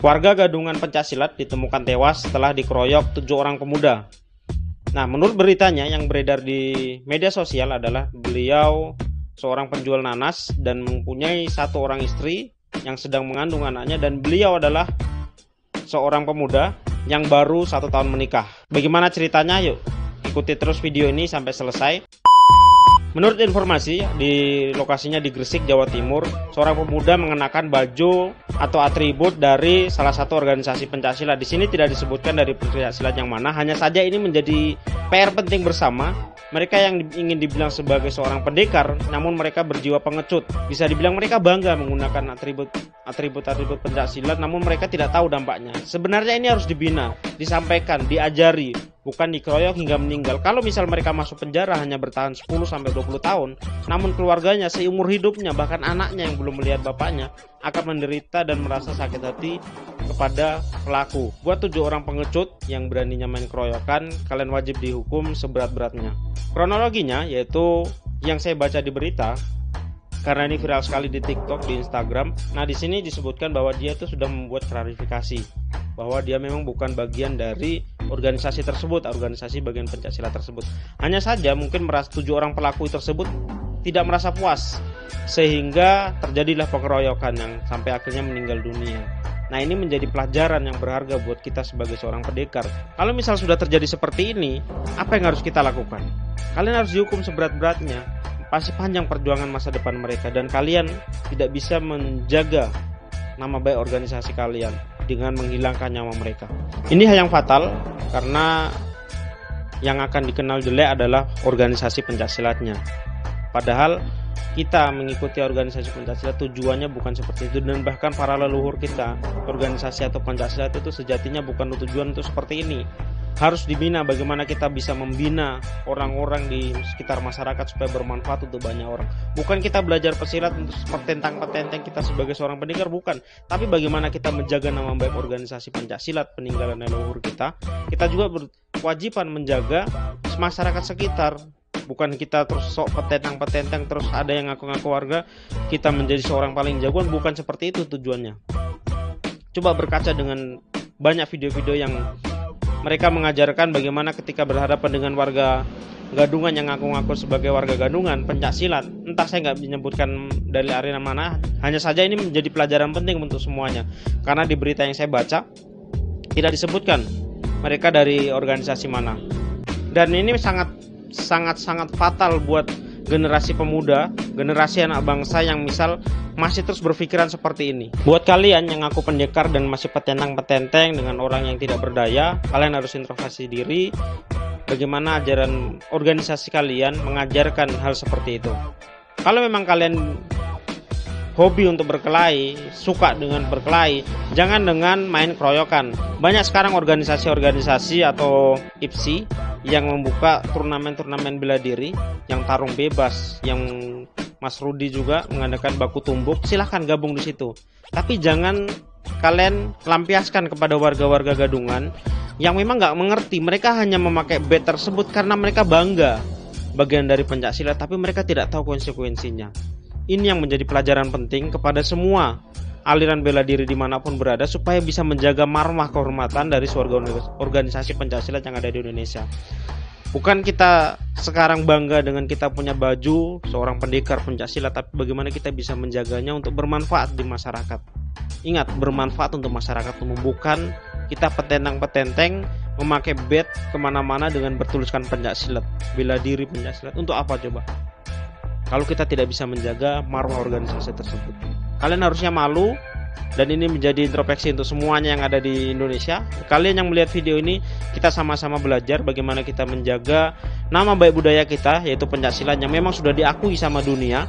Warga Gadungan Pencaksilat ditemukan tewas setelah dikeroyok 7 orang pemuda. Nah, menurut beritanya yang beredar di media sosial adalah beliau seorang penjual nanas dan mempunyai 1 orang istri yang sedang mengandung anaknya, dan beliau adalah seorang pemuda yang baru 1 tahun menikah. Bagaimana ceritanya? Yuk ikuti terus video ini sampai selesai. Menurut informasi, di lokasinya di Gresik, Jawa Timur, seorang pemuda mengenakan baju atau atribut dari salah satu organisasi Pencaksilat. Di sini tidak disebutkan dari Pencaksilat yang mana, hanya saja ini menjadi PR penting bersama. Mereka yang ingin dibilang sebagai seorang pendekar, namun mereka berjiwa pengecut. Bisa dibilang mereka bangga menggunakan atribut Pencaksilat, namun mereka tidak tahu dampaknya. Sebenarnya ini harus dibina, disampaikan, diajari, bukan dikeroyok hingga meninggal. Kalau misal mereka masuk penjara hanya bertahan 10-20 tahun, namun keluarganya seumur hidupnya, bahkan anaknya yang belum melihat bapaknya, akan menderita dan merasa sakit hati kepada pelaku. Buat 7 orang pengecut yang beraninya main keroyokan, kalian wajib dihukum seberat-beratnya. Kronologinya yaitu yang saya baca di berita, karena ini viral sekali di TikTok, di Instagram. Nah, di sini disebutkan bahwa dia tuh sudah membuat klarifikasi bahwa dia memang bukan bagian dari organisasi tersebut, organisasi bagian Pencaksilat tersebut. Hanya saja mungkin 7 orang pelaku tersebut tidak merasa puas, sehingga terjadilah pengeroyokan yang sampai akhirnya meninggal dunia. Nah, ini menjadi pelajaran yang berharga buat kita sebagai seorang pendekar. Kalau misal sudah terjadi seperti ini, apa yang harus kita lakukan? Kalian harus dihukum seberat-beratnya. Pasti panjang perjuangan masa depan mereka, dan kalian tidak bisa menjaga nama baik organisasi kalian dengan menghilangkan nyawa mereka. Ini hal yang fatal, karena yang akan dikenal jelek adalah organisasi Pencaksilatnya. Padahal kita mengikuti organisasi Pencaksilat tujuannya bukan seperti itu, dan bahkan para leluhur kita, organisasi atau Pencaksilat itu sejatinya bukan tujuan untuk seperti ini. Harus dibina, bagaimana kita bisa membina orang-orang di sekitar masyarakat supaya bermanfaat untuk banyak orang. Bukan kita belajar pesilat untuk petentang-petenteng kita sebagai seorang pendekar, bukan. Tapi bagaimana kita menjaga nama baik organisasi Pencaksilat, peninggalan leluhur kita. Kita juga berkewajiban menjaga masyarakat sekitar. Bukan kita terus sok petentang-petenteng, terus ada yang ngaku-ngaku warga kita menjadi seorang paling jagoan. Bukan seperti itu tujuannya. Coba berkaca dengan banyak video-video yang mereka mengajarkan bagaimana ketika berhadapan dengan warga Gadungan yang ngaku-ngaku sebagai warga Gadungan Pencaksilat. Entah, saya nggak menyebutkan dari arena mana, hanya saja ini menjadi pelajaran penting untuk semuanya. Karena di berita yang saya baca tidak disebutkan mereka dari organisasi mana. Dan ini sangat fatal buat generasi pemuda, generasi anak bangsa yang misal masih terus berpikiran seperti ini. Buat kalian yang ngaku pendekar dan masih petentang-petenteng dengan orang yang tidak berdaya, kalian harus introspeksi diri. Bagaimana ajaran organisasi kalian mengajarkan hal seperti itu. Kalau memang kalian hobi untuk berkelahi, suka dengan berkelahi, jangan dengan main keroyokan. Banyak sekarang organisasi-organisasi atau IPSI yang membuka turnamen-turnamen bela diri, yang tarung bebas, yang Mas Rudi juga mengadakan baku tumbuk. Silahkan gabung di situ. Tapi jangan kalian lampiaskan kepada warga-warga Gadungan yang memang nggak mengerti. Mereka hanya memakai bed tersebut karena mereka bangga bagian dari Pencaksilat, tapi mereka tidak tahu konsekuensinya. Ini yang menjadi pelajaran penting kepada semua aliran bela diri dimanapun berada, supaya bisa menjaga marwah kehormatan dari seluruh organisasi Pencaksilat yang ada di Indonesia. Bukan kita sekarang bangga dengan kita punya baju seorang pendekar Pencaksilat, tapi bagaimana kita bisa menjaganya untuk bermanfaat di masyarakat. Ingat, bermanfaat untuk masyarakat, bukan kita petentang-petenteng memakai bed kemana-mana dengan bertuliskan Pencaksilat, bela diri Pencaksilat. Untuk apa coba? Kalau kita tidak bisa menjaga marwah organisasi tersebut, kalian harusnya malu. Dan ini menjadi introspeksi untuk semuanya yang ada di Indonesia. Kalian yang melihat video ini, kita sama-sama belajar bagaimana kita menjaga nama baik budaya kita, yaitu Pencaksilat, yang memang sudah diakui sama dunia.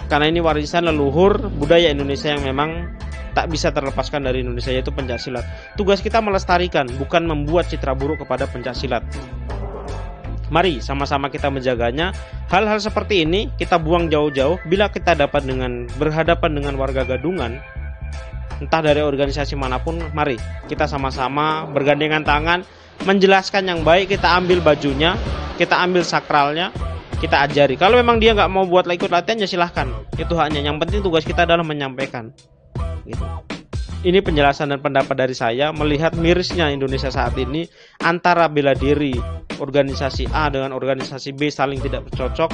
Karena ini warisan leluhur budaya Indonesia yang memang tak bisa terlepaskan dari Indonesia, yaitu Pencaksilat. Tugas kita melestarikan, bukan membuat citra buruk kepada Pencaksilat. Mari sama-sama kita menjaganya. Hal-hal seperti ini kita buang jauh-jauh. Bila kita dapat berhadapan dengan warga Gadungan, entah dari organisasi manapun, mari kita sama-sama bergandengan tangan menjelaskan yang baik. Kita ambil bajunya, kita ambil sakralnya, kita ajari. Kalau memang dia nggak mau ikut latihan, ya silahkan, itu haknya. Yang penting tugas kita adalah menyampaikan gitu. Ini penjelasan dan pendapat dari saya melihat mirisnya Indonesia saat ini antara bela diri organisasi A dengan organisasi B saling tidak cocok,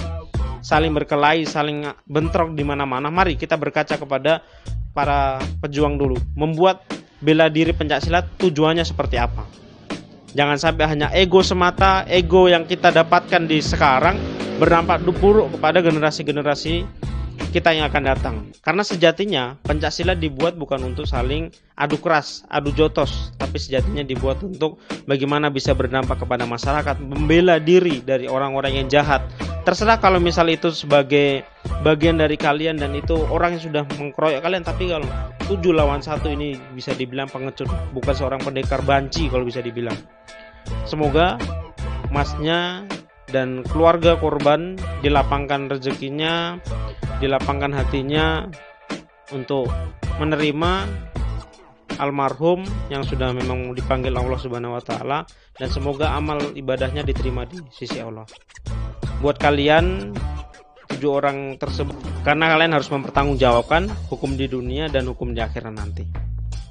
saling berkelahi, saling bentrok di mana-mana. Mari kita berkaca kepada para pejuang dulu. Membuat bela diri pencaksilat tujuannya seperti apa? Jangan sampai hanya ego semata, ego yang kita dapatkan di sekarang berdampak buruk kepada generasi-generasi kita yang akan datang. Karena sejatinya pencaksilat dibuat bukan untuk saling adu keras, adu jotos, tapi sejatinya dibuat untuk bagaimana bisa berdampak kepada masyarakat, membela diri dari orang-orang yang jahat. Terserah kalau misal itu sebagai bagian dari kalian dan itu orang yang sudah mengkeroyok kalian, tapi kalau 7 lawan 1 ini bisa dibilang pengecut, bukan seorang pendekar banci kalau bisa dibilang. Semoga masnya dan keluarga korban dilapangkan rezekinya, dilapangkan hatinya untuk menerima almarhum yang sudah memang dipanggil Allah Subhanahu wa taala, dan semoga amal ibadahnya diterima di sisi Allah. Buat kalian 7 orang tersebut, karena kalian harus mempertanggungjawabkan hukum di dunia dan hukum di akhirat nanti.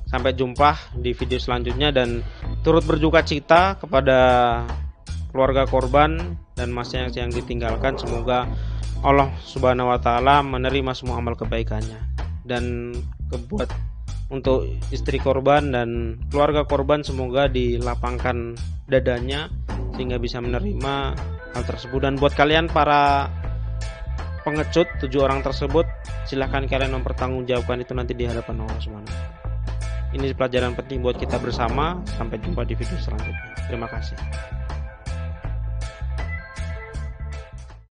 Sampai jumpa di video selanjutnya, dan turut berduka cita kepada keluarga korban dan masnya yang ditinggalkan. Semoga Allah Subhanahu wa taala menerima semua amal kebaikannya, dan kebuat untuk istri korban dan keluarga korban semoga dilapangkan dadanya sehingga bisa menerima hal tersebut. Dan buat kalian para pengecut 7 orang tersebut, silahkan kalian mempertanggungjawabkan itu nanti di hadapan Allah Subhanahu wa taala. Ini pelajaran penting buat kita bersama. Sampai jumpa di video selanjutnya. Terima kasih.